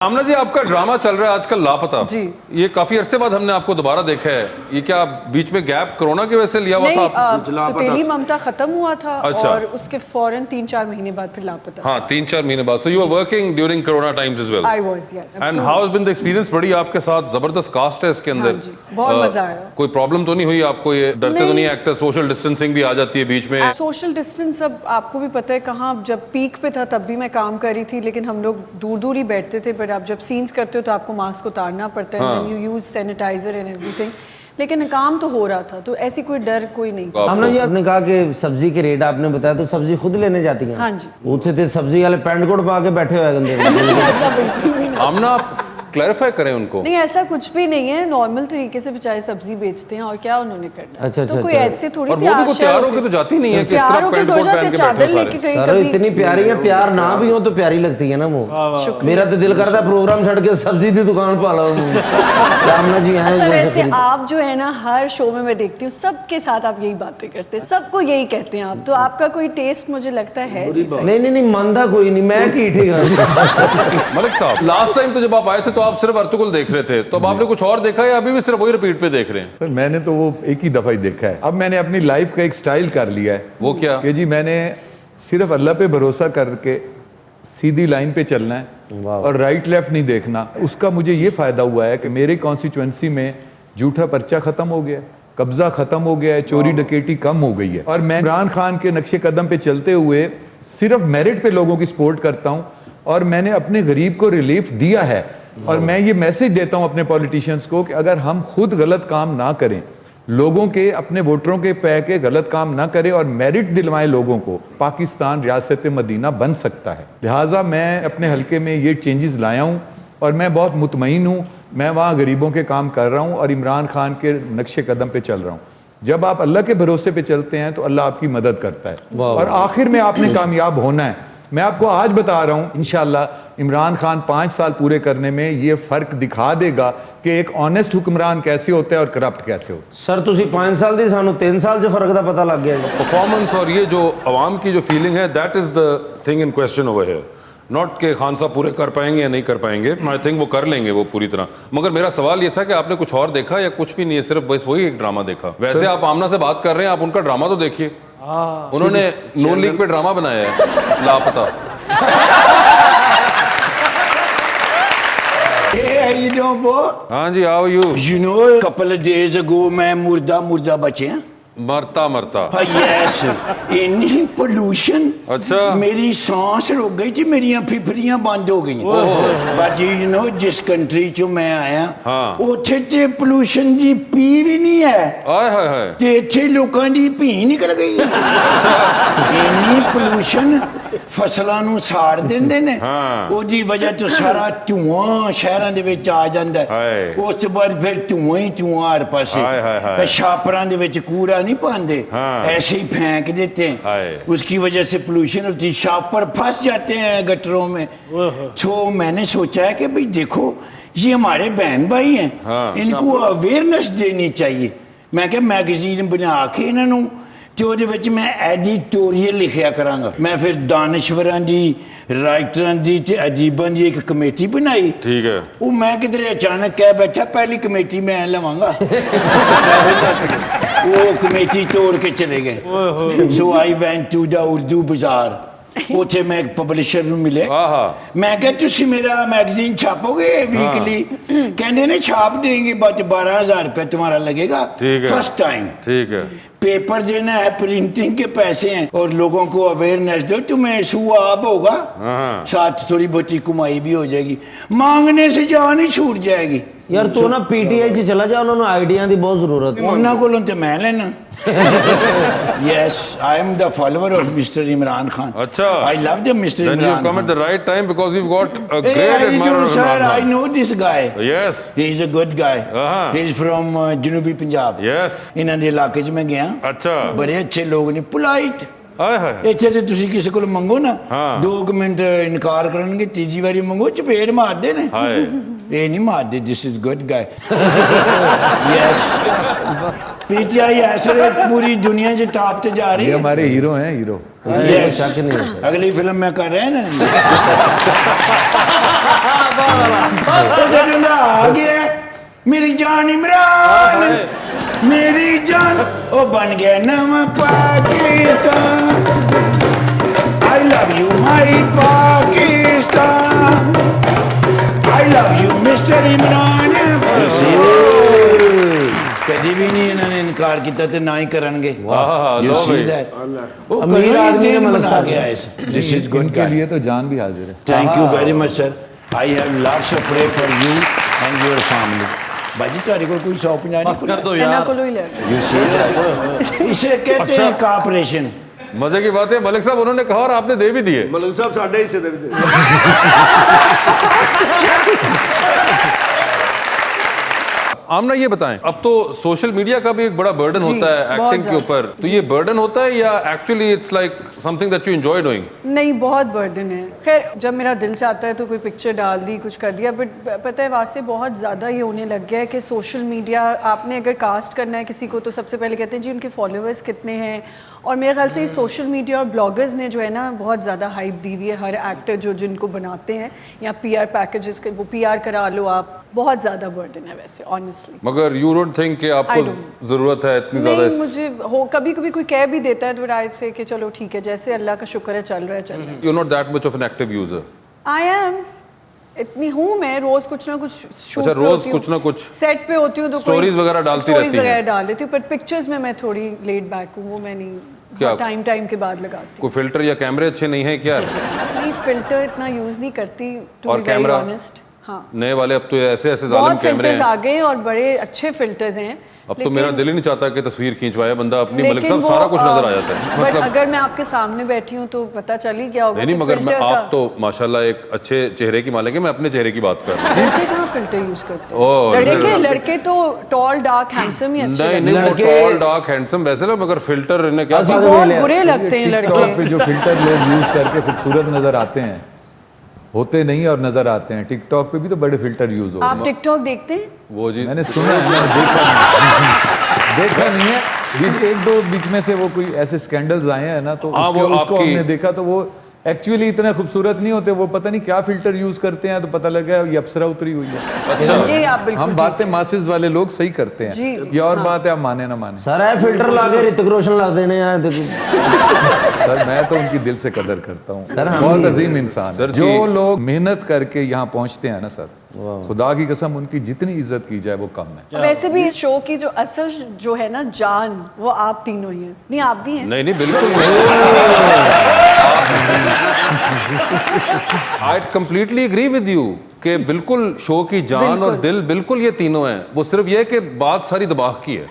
आमना जी, आपका ड्रामा चल रहा है आजकल लापता जी। ये काफी अरसे बाद हमने आपको दोबारा देखा है। ये क्या बीच में गैप कोरोना की वजह से लिया हुआ था? सौतेली ममता खत्म हुआ था। अच्छा। और उसके फौरन 3-4 महीने बाद फिर लापता। हाँ, 3-4 महीने बाद। So you were working during corona times as well? I was, yes. And how has been the experience? बड़ी आपके साथ जबरदस्त कास्ट है इसके अंदर। हाँ जी, बहुत मजा आया। कोई प्रॉब्लम तो नहीं हुई आपको? ये डरते तो नहीं एक्टर? सोशल डिस्टेंसिंग भी आ जाती है बीच में। सोशल डिस्टेंस अब आपको भी पता है कहाँ, जब पीक पे था तब भी मैं काम कर रही थी, लेकिन हम लोग दूर दूर ही बैठते थे। पर आप जब सीन्स करते हो तो आपको मास्क उतारना पड़ता है। हाँ। You use sanitiser and everything, लेकिन काम तो हो रहा था, तो ऐसी कोई डर कोई नहीं। आमना जी, आपने कहा कि सब्जी के रेट आपने बताया, तो सब्जी खुद लेने जाती हैं? हाँ जी। उठे थे सब्जी वाले पैंट कोट पा के बैठे हुए गंदे। ऐसा बिल्कुल भी नहीं। आमना, क्लैरिफाई करें उनको। नहीं, ऐसा कुछ भी नहीं है। नॉर्मल तरीके से बेचारे सब्जी बेचते हैं, और क्या उन्होंने करना। अच्छा, तो कोई ऐसे थोड़ी और वो भी तैयार होकर तो जाती नहीं है कि तैयार होकर तो जाते, चादर लेके गई सर, इतनी प्यारी है, तैयार ना भी हो तो प्यारी लगती है ना वो। मेरा तो दिल करता है प्रोग्राम छड़ के सब्जी की दुकान पा लो। आमना जी हैं। अच्छा, वैसे आप जो है ना, हर शो में मैं देखती हूँ सबके साथ आप यही बातें करते हैं, सबको यही कहते हैं आप। तो आपका कोई टेस्ट मुझे लगता है नहीं, मानता कोई नहीं, मैं ठीक मलिक साहब, लास्ट टाइम तो जब आप आए थे तो आप सिर्फ अर्तुगरुल देख रहे थे, तो अब आपने कुछ और देखा है या अभी भी सिर्फ वही रिपीट पे देख रहे हैं? सर, मैंने तो वो एक ही दफा ही देखा है। अब मैंने अपनी लाइफ का एक स्टाइल कर लिया है। वो क्या? कि जी मैंने सिर्फ अल्लाह पे भरोसा करके सीधी लाइन पे चलना है और राइट लेफ्ट नहीं देखना। उसका मुझे ये फायदा हुआ है कि मेरे कॉन्स्टिट्यूएंसी में झूठा पर्चा खत्म हो गया, कब्जा खत्म हो गया है, चोरी डकैती कम हो गई है। और मैं इमरान खान के नक्शे कदम पे चलते हुए सिर्फ मेरिट पे लोगों की सपोर्ट करता हूँ, और मैंने अपने गरीब को रिलीफ दिया है। और मैं ये मैसेज देता हूं अपने पॉलिटिशियंस को कि अगर हम खुद गलत काम ना करें, लोगों के, अपने वोटरों के पैसे के गलत काम ना करें और मेरिट दिलवाएं लोगों को, पाकिस्तान रियासत मदीना बन सकता है। लिहाजा मैं अपने हलके में ये चेंजेस लाया हूं और मैं बहुत मुतमईन हूं। मैं वहाँ गरीबों के काम कर रहा हूं और इमरान खान के नक्शे कदम पे चल रहा हूं। जब आप अल्लाह के भरोसे पे चलते हैं तो अल्लाह आपकी मदद करता है और आखिर में आपने कामयाब होना है। मैं आपको आज बता रहा हूं, इंशाल्लाह इमरान खान 5 साल पूरे करने में ये फर्क दिखा देगा कि एक ऑनेस्ट हुक्मरान कैसे होता है और करप्ट कैसे होता है। सर, तुसी 5 साल दी, सानू 3 साल च फर्क दा पता लग गया। परफॉर्मेंस और ये जो अवाम की जो फीलिंग है, that is the thing in question over here. Not के खान साहब पूरे कर पाएंगे या नहीं कर पाएंगे। आई थिंक वो कर लेंगे वो पूरी तरह। मगर मेरा सवाल ये था कि आपने कुछ और देखा या कुछ भी नहीं है, सिर्फ बस वही एक ड्रामा देखा? वैसे आप आमना से बात कर रहे हैं, आप उनका ड्रामा तो देखिए। उन्होंने नून लीग पे ड्रामा बनाया है, लापता। Hey, you know, Bo? हाँ जी, how are you? You know, a couple of days ago, मैं मुर्दा बचे हैं। मरता। हाँ, yes. इन्हीं pollution। अच्छा। मेरी सांस रुक गई थी, मेरी फिफड़ियां बंद हो गई। But you know, जिस कंट्री चो मैं आया, हाँ। ਉੱਥੇ ਤੇ pollution ਦੀ ਪੀ ਵੀ ਨਹੀਂ ਹੈ। हाय। ਤੇ ਇੱਥੇ ਲੋਕਾਂ ਦੀ ਭੀ ਨਿਕਲ ਗਈ। ਇੰਨੀ pollution ਫਸਲਾਂ ਨੂੰ ਸਾੜ ਦਿੰਦੇ ਨੇ। ਉਹਦੀ ਵਜ੍ਹਾ ਤੋਂ ਸਾਰਾ ਧੂਆਂ ਸ਼ਹਿਰਾਂ ਦੇ ਵਿੱਚ ਆ ਜਾਂਦਾ ਹੈ। ਉਸ ਤੋਂ ਬਾਅਦ ਫਿਰ ਧੂਆਂ ਹੀ ਧੂਆਂ ਹਰ ਪਾਸੇ। ਛਾਪਰਾਂ ਦੇ ਵਿੱਚ ਕੂੜਾ नहीं पाते, ऐसे ही फेंक देते हैं। उसकी वजह से पोल्यूशन होती है, छापर फंस जाते हैं गटरों में। तो मैंने सोचा है कि भाई देखो, ये हमारे बहन भाई हैं, इनको अवेयरनेस देनी चाहिए। मैं क्या मैगजीन बना के इन्हों ਤੇ ਉਹਦੇ ਵਿੱਚ ਮੈਂ ਐਡੀਟੋਰੀਅਲ ਲਿਖਿਆ ਕਰਾਂਗਾ। ਮੈਂ ਫਿਰ ਦਾਨਿਸ਼ਵਰਾਂ ਦੀ, ਰਾਈਟਰਾਂ ਦੀ ਤੇ ਅਜੀਬਾਂ ਦੀ ਇੱਕ ਕਮੇਟੀ ਬਣਾਈ। ठीक है। ਉਹ ਮੈਂ ਕਿਧਰੇ ਅਚਾਨਕ ਕਹਿ ਬੈਠਾ, ਪਹਿਲੀ ਕਮੇਟੀ ਮੈਂ ਲਵਾਂਗਾ। ਉਹ ਕਮੇਟੀ ਤੋੜ ਕੇ ਚਲੇ ਗਏ। ਸੋ ਆਈ ਵੈਂਟ ਟੂ ਦਾ ਉਰਦੂ ਬਾਜ਼ਾਰ। ਉੱਥੇ ਮੈਂ ਇੱਕ ਪਬਲਿਸ਼ਰ ਨੂੰ ਮਿਲੇ। ਮੈਂ ਕਿਹਾ ਤੁਸੀਂ ਮੇਰਾ ਮੈਗਜ਼ੀਨ ਛਾਪੋਗੇ ਵੀਕਲੀ? ਕਹਿੰਦੇ ਨੇ ਛਾਪ देंगे, बट 12,000 रुपये तुम्हारा लगेगा फर्स्ट टाइम। ठीक है। पेपर देना है, प्रिंटिंग के पैसे हैं, और लोगों को अवेयरनेस दो। तुम्हें सुआब होगा, साथ थोड़ी बहुती कमाई भी हो जाएगी, मांगने से जान ही छूट जाएगी। यार तू ना पीटीआई च चला जा, उन्होंने आइडिया की बहुत जरूरत है। उन्होंने कोलों ते मैं लेना। Yes, I am the follower of Mr. Imran Khan. अच्छा। I love the Mr. Then Imran you have come Khan. at the right time because we've got a Hey, great how you admirer doing, of sir? Imran I Khan. know this guy. Yes. He is a good guy. He is from Janubi Punjab. Yes. ਇਹਨਾਂ ਦੇ ਇਲਾਕੇ 'ਚ ਮੈਂ ਗਿਆ। अच्छा। ਬੜੇ ਅੱਛੇ ਲੋਕ ਨੇ, polite। हाय। ਇੱਥੇ ਤੇ ਤੁਸੀਂ ਕਿਸੇ ਕੋਲ ਮੰਗੋ ਨਾ, 2 ਮਿੰਟ ਇਨਕਾਰ ਕਰਨਗੇ, ਤੀਜੀ ਵਾਰੀ ਮੰਗੋ ਚਪੇੜ ਮਾਰਦੇ ਨੇ। हाय। ਇਹ ਨਹੀਂ ਮਾਰਦੇ। This is good guy. Yes. PTI ऐसे पूरी दुनिया से टॉप पे जा रही है। ये हमारे हीरो हैं, हीरो। यस, अगली फिल्म में कर रहे हैं ना। ਉਹ ਜਦੋਂ ਦਾ ਆ ਗਿਆ ਮੇਰੀ ਜਾਨ ਇਮਰਾਨ ਮੇਰੀ ਜਾਨ ਉਹ ਬਣ ਗਿਆ ਨਵਾਂ Pakistan I love you my Pakistan I love you Mr. Imran ਕਦੀ ਵੀ ਨਹੀਂ ਇਹਨਾਂ ਨੇ ਇਨਕਾਰ ਕੀਤਾ ਤੇ ਨਾ ਹੀ ਕਰਨਗੇ वाह, लो भाई। ਉਹ ਅਮੀਰ ਆਦਮੀ ਨੇ ਮਤਲਬ ਬਣਾ ਕੇ ਆਏ ਸੀ This is good इनके लिए तो जान भी हाजिर है Thank you very much sir I have lots of pray for you and your family बाजी ਤੁਹਾਡੇ ਕੋਲ ਕੋਈ 150 ਨਹੀਂ बस कर दो ਇਹਨਾਂ यार ਕੋਲੋਂ ਹੀ ਲੈ ਲਓ। You see that? इसे कहते हैं कॉपरेशन मजे की बात है मलिक साहब उन्होंने कहा और आपने दे भी दिए ਮਲਕ ਸਾਹਿਬ ਸਾਡੇ ਹਿੱਸੇ ਦੇ ਵਿੱਚ आमना ये बताएं अब तो सोशल मीडिया का भी एक बड़ा बर्डन जी, होता है बहुत एक्टिंग के ज़्यादा। ऊपर तो ये बर्डन होता है या actually it's like something that you enjoy doing नहीं बहुत बर्डन है खैर जब मेरा दिल चाहता है तो कोई पिक्चर डाल दी कुछ कर दिया बट पता है वहाँ से बहुत ज़्यादा ये होने लग गया है कि सोशल मीडिया आपने अगर कास्ट करना है किसी को तो सबसे पहले कहते हैं जी उनके फॉलोअर्स कितने हैं और मेरे ख्याल से ये सोशल मीडिया और ब्लॉगर्स ने जो है ना बहुत ज़्यादा हाइप दी हुई है हर एक्टर जो जिनको बनाते हैं या PR पैकेजेस के वो PR करा लो आप बहुत ज़्यादा बर्डन है वैसे ऑनेस्टली मगर यू डोंट थिंक कि आपको I don't. जरूरत है इतनी नहीं ज्यादा मुझे हो कभी कभी कोई कह भी देता है तो राय से कि चलो ठीक है जैसे अल्लाह का शुक्र है चल रहा है चल रहा है you not that much of an active user I am इतनी हूँ मैं रोज कुछ ना कुछ शूट अच्छा, रोज कुछ ना कुछ सेट पे होती हूँ तो stories वगैरह डालती रहती हैं। वगैरह डाल लेती हूँ पर पिक्चर्स में मैं थोड़ी लेट बैक हूँ वो मैं क्या? नहीं टाइम के बाद लगाती कोई फिल्टर या कैमरे अच्छे नहीं है क्या हूँ नहीं फिल्टर इतना यूज नहीं करती टू और बी वेरी कैमरा? ऑनेस्ट हाँ नए वाले अब तो ऐसे ऐसे जालिम बहुत कैमरे फिल्टर्स हैं आ गए हैं और बड़े अच्छे फिल्टर्स हैं अब तो मेरा दिल ही नहीं चाहता कि तस्वीर खींचवाए बंदा अपनी मलिक लेकिन साहब वो, सारा कुछ नजर आ जाता है बट अगर मैं आपके सामने बैठी हूँ तो पता चल ही क्या होगा नहीं कि मगर मैं filter आप का- तो माशाल्लाह एक अच्छे चेहरे की मालिक है मैं अपने चेहरे की बात कर रहा हूँ लड़के कहाँ फिल्टर यूज करते ओह, हैं लड़के तो टॉल डार्क हैंडसम ही अच्छे नहीं लगते नहीं वो लड़के- टॉल डार्क हैंडसम वैसे ना मगर फिल्टर इन्हें क्या अच्छा, हैं तो बहुत ले- बुरे लगते हैं टिकटॉक लड़के पे जो फिल्टर लोग यूज करके खूबसूरत नजर आते हैं होते नहीं और नजर आते हैं टिकटॉक पे भी तो बड़े फिल्टर यूज हो आप टिकटॉक देखते हैं वो जी मैंने सुना है मैंने देखा नहीं देखा नहीं है एक दो बीच में से वो कोई ऐसे स्कैंडल्स आए हैं ना तो हाँ, वो उसको आपकी- हमने देखा तो वो एक्चुअली इतने खूबसूरत नहीं होते वो पता नहीं क्या फिल्टर यूज करते हैं तो पता लगा ये अप्सरा उतरी हुई है अच्छा ये आप बिल्कुल हम ठीक- बातें मासेस वाले लोग सही करते हैं जी, ये और हाँ। बात है आप माने ना माने सर है फिल्टर ला के ऋतिक रोशन ला देने हैं तो सर मैं तो उनकी दिल से कदर करता हूँ सर, हम बहुत भी- अजीम इंसान है सर, जो जी। लोग मेहनत करके यहाँ पहुँचते हैं ना सर खुदा की कसम उनकी जितनी इज्जत की जाए वो कम है वैसे भी इस शो की जो असल जो है ना जान वो आप तीनों ही हैं नहीं आप भी हैं नहीं नहीं बिल्कुल नहीं I completely agree with you कि बिल्कुल शो की जान और बिल्कुल। दिल बिल्कुल ये तीनों हैं वो सिर्फ ये है कि बात सारी दबाव की है